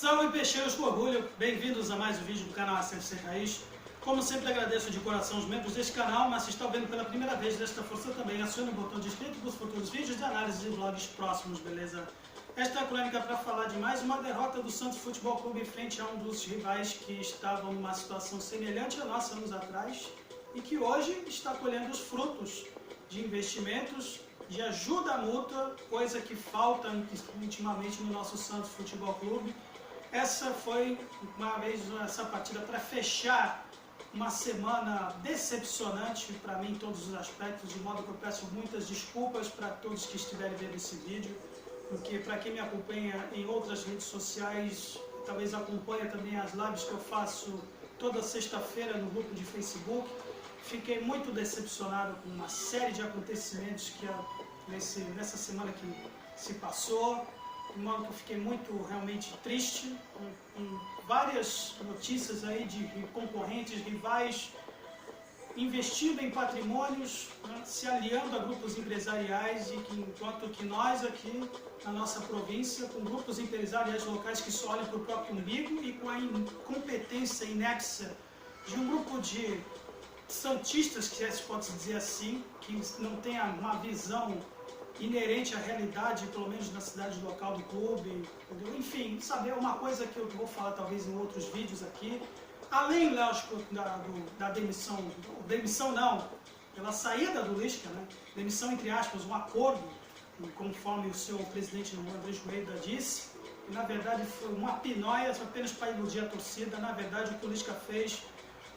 Salve peixeiros com orgulho, bem-vindos a mais um vídeo do canal ACFC Raiz. Como sempre agradeço de coração os membros deste canal, mas se está vendo pela primeira vez desta força também, acione o botão de inscrito para os futuros vídeos de análise de vlogs próximos, beleza? Esta é a crônica para falar de mais uma derrota do Santos Futebol Clube frente a um dos rivais que estavam numa situação semelhante à nossa anos atrás e que hoje está colhendo os frutos de investimentos, de ajuda mútua, coisa que falta intimamente no nosso Santos Futebol Clube. Essa foi uma vez essa partida para fechar uma semana decepcionante para mim em todos os aspectos, de modo que eu peço muitas desculpas para todos que estiverem vendo esse vídeo, porque para quem me acompanha em outras redes sociais, talvez acompanhe também as lives que eu faço toda sexta-feira no grupo de Facebook, fiquei muito decepcionado com uma série de acontecimentos que nessa semana que se passou, de modo que eu fiquei muito realmente triste, com várias notícias aí de concorrentes, rivais, investindo em patrimônios, né, se aliando a grupos empresariais, e que enquanto que nós aqui na nossa província, com grupos empresariais locais que só olham para o próprio umbigo e com a incompetência inexa de um grupo de santistas, que se pode dizer assim, que não tem uma visão inerente à realidade, pelo menos na cidade local do clube, entendeu? Enfim, saber uma coisa que eu vou falar talvez em outros vídeos aqui, além, lógico, da demissão não, pela saída do Lisca, né? Demissão entre aspas, um acordo, conforme o seu presidente Andrés Rueda disse, que na verdade foi uma pinóia apenas para iludir a torcida. Na verdade o que o Lisca fez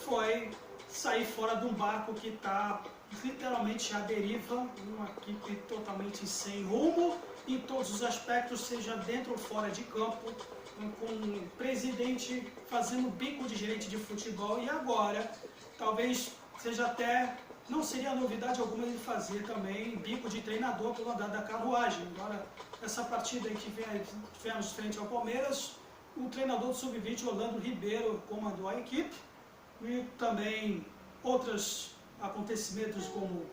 foi sair fora de um barco que está literalmente à deriva, uma equipe totalmente sem rumo em todos os aspectos, seja dentro ou fora de campo, com um presidente fazendo bico de gerente de futebol, e agora talvez seja até, não seria novidade alguma ele fazer também bico de treinador pelo andar da carruagem. Agora, essa partida que tivemos frente ao Palmeiras, o treinador do Sub-20, Orlando Ribeiro, comandou a equipe, e também outros acontecimentos como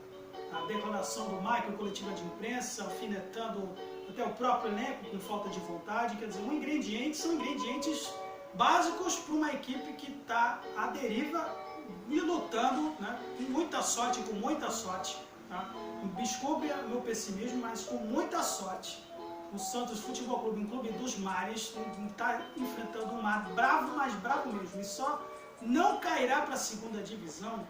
a declaração do Michael, coletiva de imprensa, alfinetando até o próprio elenco com falta de vontade. Quer dizer, são ingredientes básicos para uma equipe que está à deriva e lutando, né, com muita sorte, tá? Desculpe o meu pessimismo, mas com muita sorte. O Santos Futebol Clube, um clube dos mares, está enfrentando um mar bravo, mas bravo mesmo, e só não cairá para a segunda divisão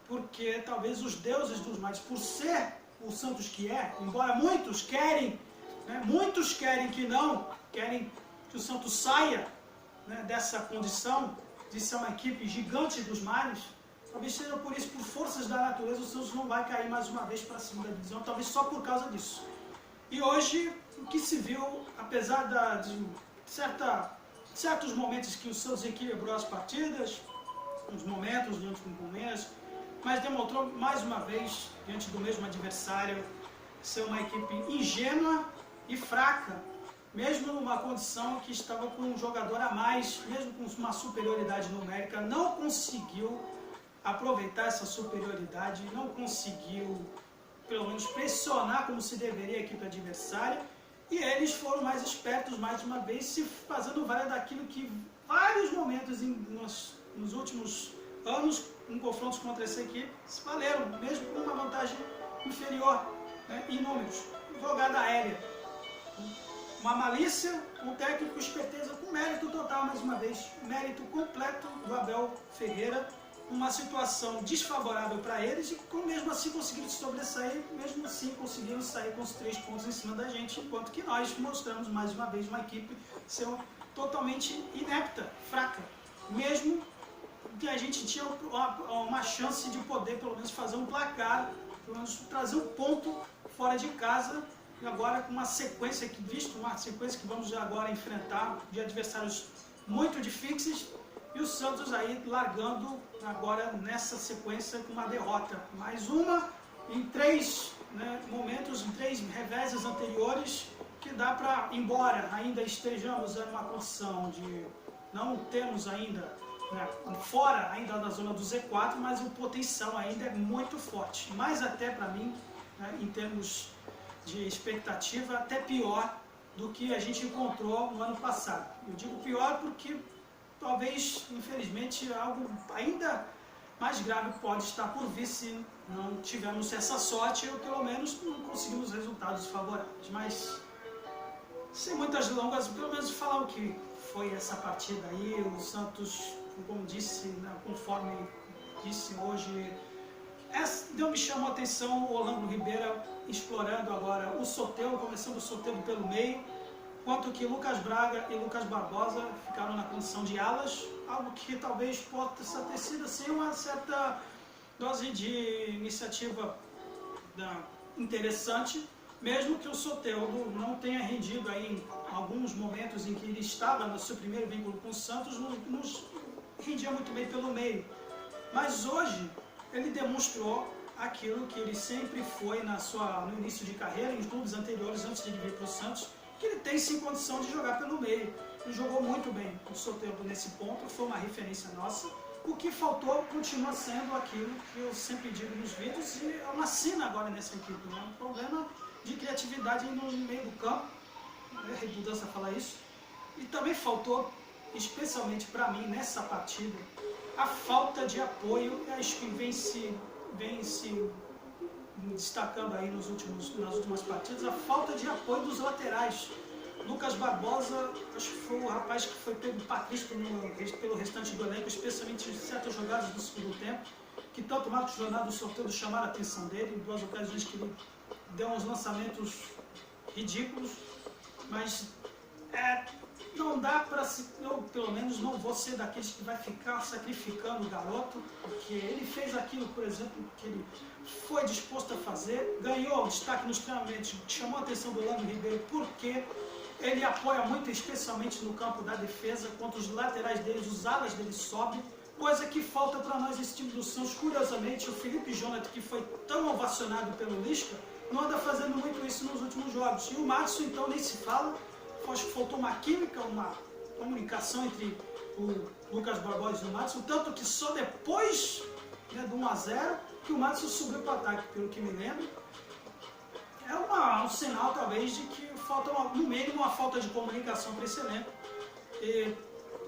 porque talvez os deuses dos mares, por ser o Santos que é, embora muitos querem, né, muitos querem que não, querem que o Santos saia, né, dessa condição de ser uma equipe gigante dos mares, talvez seja por isso, por forças da natureza, o Santos não vai cair mais uma vez para a segunda divisão, talvez só por causa disso. E hoje, o que se viu, apesar de certos momentos que o Santos equilibrou as partidas, uns momentos diante do Palmeiras, mas demonstrou mais uma vez, diante do mesmo adversário, ser uma equipe ingênua e fraca, mesmo numa condição que estava com um jogador a mais, mesmo com uma superioridade numérica, não conseguiu aproveitar essa superioridade, não conseguiu, pelo menos, pressionar como se deveria a equipe adversária, e eles foram mais espertos, mais uma vez, se fazendo valer daquilo que vários momentos nos últimos anos, em confrontos contra essa equipe, se valeram, mesmo com uma vantagem inferior, né, em números. Jogada aérea, uma malícia, um técnico, esperteza, com mérito total, mais uma vez, mérito completo do Abel Ferreira, uma situação desfavorável para eles, e mesmo assim conseguiram se sobressair, mesmo assim conseguiram sair com os 3 pontos em cima da gente, enquanto que nós mostramos mais uma vez uma equipe ser totalmente inepta, fraca, mesmo que a gente tinha uma chance de poder pelo menos fazer um placar, pelo menos trazer um ponto fora de casa, e agora com uma sequência que vamos agora enfrentar de adversários muito difíceis, e o Santos aí largando agora nessa sequência com uma derrota, mais uma em 3, né, momentos, em 3 reveses anteriores, que dá para, embora ainda estejamos em uma condição de não termos ainda, né, fora ainda da zona do Z4, mas o potencial ainda é muito forte, mais até para mim, né, em termos de expectativa, até pior do que a gente encontrou no ano passado. Eu digo pior porque talvez, infelizmente, algo ainda mais grave pode estar por vir se não tivermos essa sorte ou pelo menos não conseguimos resultados favoráveis. Mas, sem muitas delongas, pelo menos falar o que foi essa partida aí. O Santos, como disse, né, conforme disse hoje, me chamou a atenção o Orlando Ribeiro explorando agora o Soteldo, começando o Soteldo pelo meio, enquanto que Lucas Braga e Lucas Barbosa ficaram na condição de alas, algo que talvez possa ter sido assim, uma certa dose de iniciativa interessante, mesmo que o Soteldo não tenha rendido aí em alguns momentos em que ele estava no seu primeiro vínculo com o Santos, nos rendia muito bem pelo meio. Mas hoje ele demonstrou aquilo que ele sempre foi no início de carreira, em clubes anteriores, antes de vir para o Santos, que ele tem sim condição de jogar pelo meio. Ele jogou muito bem o Soteldo nesse ponto, foi uma referência nossa. O que faltou continua sendo aquilo que eu sempre digo nos vídeos e é uma sina agora nessa equipe, né? Um problema de criatividade no meio do campo, é redundância falar isso. E também faltou, especialmente para mim nessa partida, a falta de apoio, acho que vem se destacando aí nas últimas partidas, a falta de apoio dos laterais. Lucas Barbosa, acho que foi o rapaz que foi pego patrício pelo restante do elenco, especialmente em certas jogadas do segundo tempo, que tanto Marcos Leonardo e Soteldo chamaram a atenção dele, em duas ocasiões que ele deu uns lançamentos ridículos, mas não dá para eu pelo menos não vou ser daqueles que vai ficar sacrificando o garoto, porque ele fez aquilo, por exemplo, que ele foi disposto a fazer, ganhou destaque nos treinamentos, chamou a atenção do Orlando Ribeiro, porque ele apoia muito, especialmente no campo da defesa, quanto os laterais deles, os alas deles sobem, coisa que falta para nós esse time do Santos. Curiosamente, o Felipe Jonathan, que foi tão ovacionado pelo Lisca, não anda fazendo muito isso nos últimos jogos. E o Márcio, então, nem se fala. Acho que faltou uma química, uma comunicação entre o Lucas Barbosa e o Márcio, tanto que só depois, né, do 1-0 que o Márcio subiu para o ataque, pelo que me lembro. É um sinal, talvez, de que falta, no mínimo, uma falta de comunicação para esse elenco. E,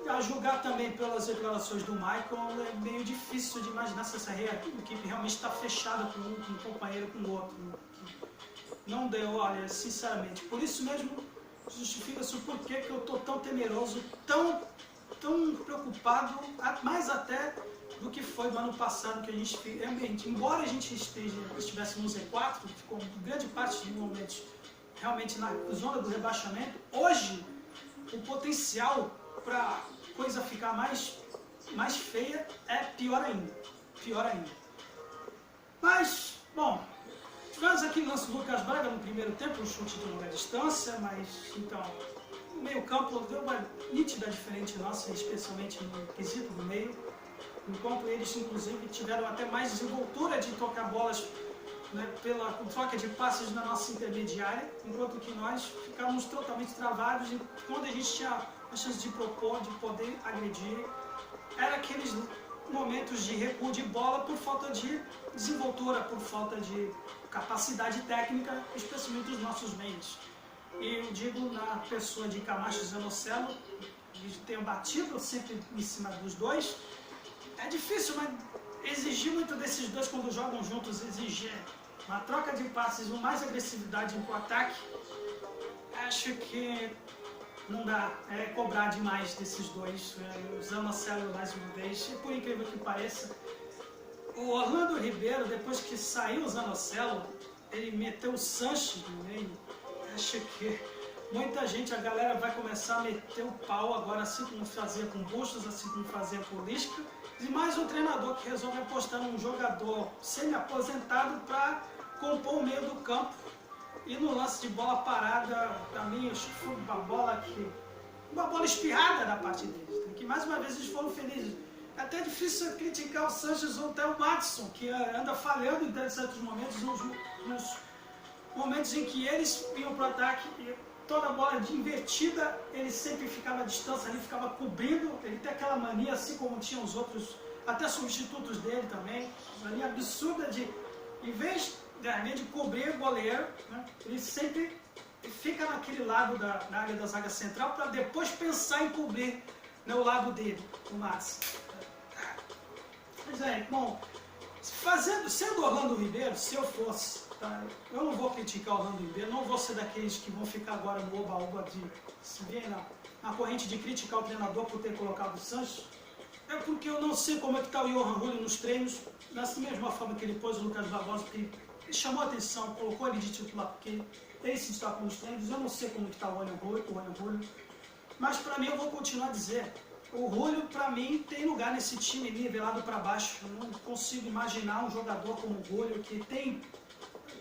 a julgar também pelas declarações do Michael, é meio difícil de imaginar se essa equipe realmente está fechada com um companheiro com o outro. Não deu, olha, sinceramente. Por isso mesmo, justifica-se o porquê que eu estou tão temeroso, tão preocupado, mais até do que foi do ano passado, que a gente realmente, embora a gente estivesse no Z4, ficou grande parte dos momentos realmente na zona do rebaixamento, hoje o potencial para a coisa ficar mais feia é pior ainda. Mas, bom, tivemos aqui o lance do Lucas Braga no primeiro tempo, um chute de longa distância, mas então o meio campo deu uma nítida diferente nossa, especialmente no quesito do meio, enquanto eles inclusive tiveram até mais desenvoltura de tocar bolas, né, pela troca de passes na nossa intermediária, enquanto que nós ficávamos totalmente travados e quando a gente tinha a chance de propor, de poder agredir, era aqueles momentos de recuo de bola por falta de desenvoltura, por falta de capacidade técnica, especialmente dos nossos meios. E eu digo na pessoa de Camacho e Zanocelo, eles têm batido sempre em cima dos dois. É difícil, mas exigir muito desses dois quando jogam juntos, exigir uma troca de passes, mais agressividade para o ataque, acho que não dá, é cobrar demais desses dois. O Zanocelo mais uma vez, e por incrível que pareça, o Orlando Ribeiro, depois que saiu o Zanocelo, ele meteu o Sanches no meio. Acho que muita gente, a galera vai começar a meter o pau agora, assim como fazia com o Bustos, assim como fazia com o Lisca. E mais um treinador que resolve apostar num jogador semi-aposentado para compor o meio do campo. E no lance de bola parada, para mim, acho que foi uma bola espirrada da parte deles, que mais uma vez eles foram felizes. É até difícil criticar o Sanches ou até o Madison, que anda falhando em certos momentos, nos momentos em que eles iam para o ataque, e toda bola de invertida, ele sempre ficava à distância, ele ficava cobrindo, ele tem aquela mania, assim como tinham os outros, até substitutos dele também, mania absurda de, em vez de cobrir o goleiro, né, ele sempre fica naquele lado na área da zaga central para depois pensar em cobrir, né, o lado dele, o Max. Mas bom, sendo Orlando Ribeiro, se eu fosse, tá, eu não vou criticar o Orlando Ribeiro, não vou ser daqueles que vão ficar agora no oba-oba de se ver na corrente de criticar o treinador por ter colocado o Sanches. É porque eu não sei como é que está o Johan Julio nos treinos, da mesma forma que ele pôs o Lucas Barbosa, porque ele chamou a atenção, colocou ele de titular, porque ele se destacou nos treinos. Eu não sei como está o Johan Julio, mas para mim eu vou continuar a dizer, o Julio para mim tem lugar nesse time nivelado para baixo. Eu não consigo imaginar um jogador como o Julio, que tem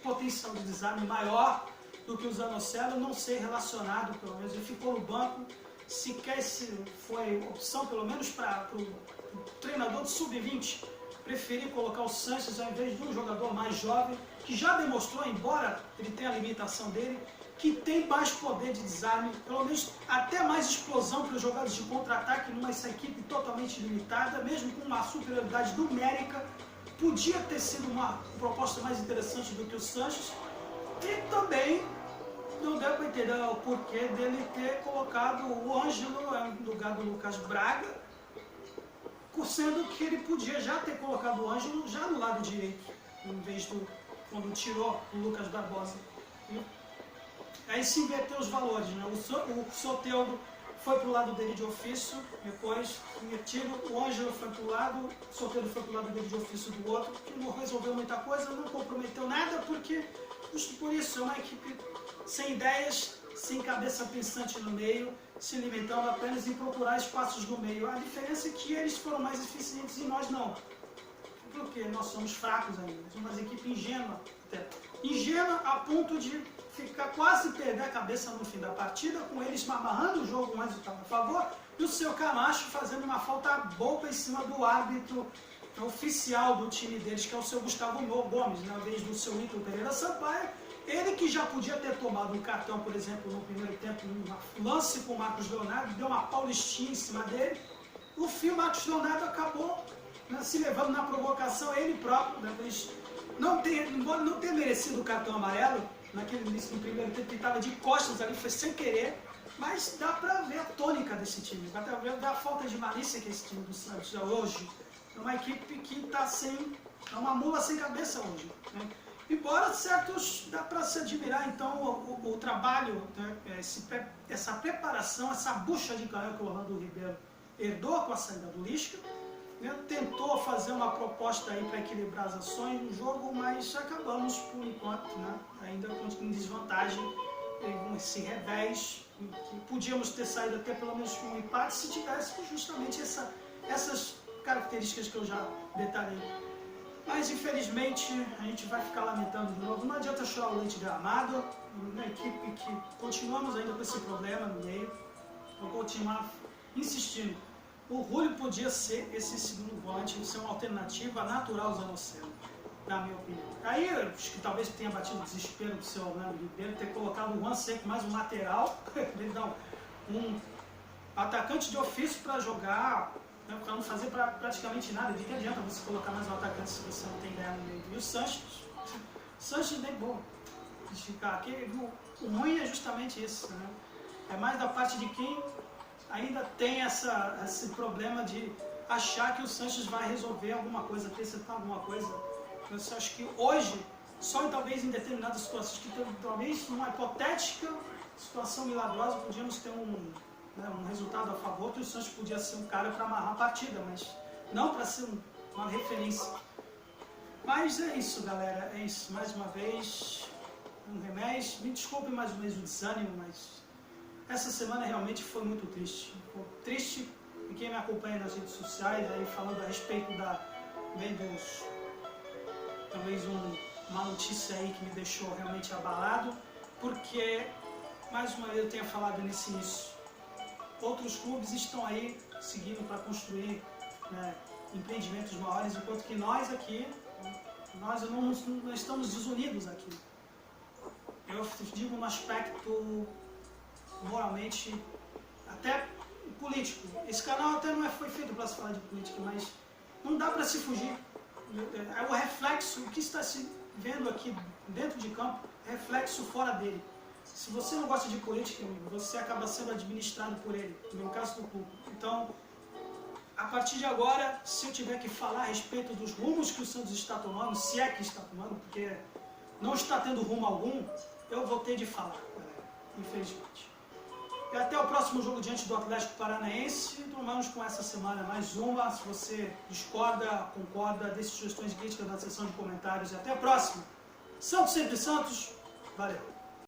potencial de desarme maior do que o Zanocelo, não ser relacionado, pelo menos ele ficou no banco. Sequer se foi opção, pelo menos para o treinador de sub-20, preferir colocar o Sanches ao invés de um jogador mais jovem, que já demonstrou, embora ele tenha a limitação dele, que tem mais poder de desarme, pelo menos até mais explosão para os jogadas de contra-ataque numa equipe totalmente limitada, mesmo com uma superioridade numérica. Podia ter sido uma proposta mais interessante do que o Sanches, e também não deu para entender o porquê dele ter colocado o Ângelo no lugar do Lucas Braga, sendo que ele podia já ter colocado o Ângelo já no lado direito, em vez do quando tirou o Lucas Barbosa. Aí se inverteu os valores, né? O Soteldo foi para o lado dele de ofício, depois invertido, o Ângelo foi para o lado, o Soteldo foi para o lado dele de ofício do outro, que não resolveu muita coisa, não comprometeu nada, porque justo por isso é uma equipe sem ideias, sem cabeça pensante no meio, se limitando apenas em procurar espaços no meio. A diferença é que eles foram mais eficientes e nós não. Porque nós somos fracos ainda, somos uma equipe ingênua. Ingênua a ponto de ficar quase perder a cabeça no fim da partida, com eles amarrando o jogo, mas estava a favor, e o seu Camacho fazendo uma falta boba em cima do árbitro oficial do time deles, que é o seu Gustavo Gomes, na vez do seu Ítalo Pereira Sampaio. Ele que já podia ter tomado um cartão, por exemplo, no primeiro tempo, um lance com o Marcos Leonardo, deu uma paulistinha em cima dele. No fim, o Marcos Leonardo acabou, né, se levando na provocação, ele próprio, né, não ter merecido o cartão amarelo, naquele início do primeiro tempo, que estava de costas ali, foi sem querer, mas dá para ver a tônica desse time, dá para ver a falta de malícia que esse time do Santos é hoje. É uma equipe que está é uma mula sem cabeça hoje, né? Embora certos, dá para se admirar então o trabalho, né, essa preparação, essa bucha de canhão que o Orlando Ribeiro herdou com a saída do Lisca, né, tentou fazer uma proposta aí para equilibrar as ações no jogo, mas acabamos por enquanto, né, ainda em desvantagem, esse revés, que podíamos ter saído até pelo menos com um empate se tivéssemos justamente essas características que eu já detalhei. Mas infelizmente a gente vai ficar lamentando de novo. Não adianta chorar o leite derramado. Uma equipe que continuamos ainda com esse problema no meio. Vou continuar insistindo. O Julio podia ser esse segundo volante, ser uma alternativa natural ao Zanocelo, na minha opinião. Aí acho que talvez tenha batido o desespero do seu Orlando Ribeiro ter colocado o Juan Seco mais um lateral, não, um atacante de ofício para jogar, para não fazer praticamente nada. De que adianta você colocar mais um atacante se você não tem ideia no meio? E o Sanches nem bom de ficar aqui. O ruim é justamente isso, né? É mais da parte de quem ainda tem esse problema de achar que o Sanches vai resolver alguma coisa, acrescentar alguma coisa. Eu acho que hoje, só talvez em determinadas situações, que talvez numa hipotética situação milagrosa, podíamos ter um resultado a favor, que o Sanches podia ser um cara para amarrar a partida, mas não para ser uma referência. Mas é isso, galera, é isso. Mais uma vez, um remédio. Me desculpe mais uma vez o desânimo, mas essa semana realmente foi muito triste. Foi triste, e quem me acompanha nas redes sociais, aí falando a respeito talvez uma notícia aí que me deixou realmente abalado, porque, mais uma vez eu tenho falado nesse início, outros clubes estão aí seguindo para construir, né, empreendimentos maiores, enquanto que nós aqui, nós não estamos desunidos aqui. Eu digo no aspecto moralmente, até político. Esse canal até não foi feito para se falar de política, mas não dá para se fugir. É o reflexo, o que está se vendo aqui dentro de campo, reflexo fora dele. Se você não gosta de política, amigo, você acaba sendo administrado por ele, no caso do clube. Então, a partir de agora, se eu tiver que falar a respeito dos rumos que o Santos está tomando, se é que está tomando, porque não está tendo rumo algum, eu vou ter de falar, galera, infelizmente. E até o próximo jogo diante do Atlético Paranaense. Tomamos com essa semana mais uma. Se você discorda, concorda, deixe sugestões e críticas na seção de comentários. E até a próxima. Santos sempre Santos. Valeu.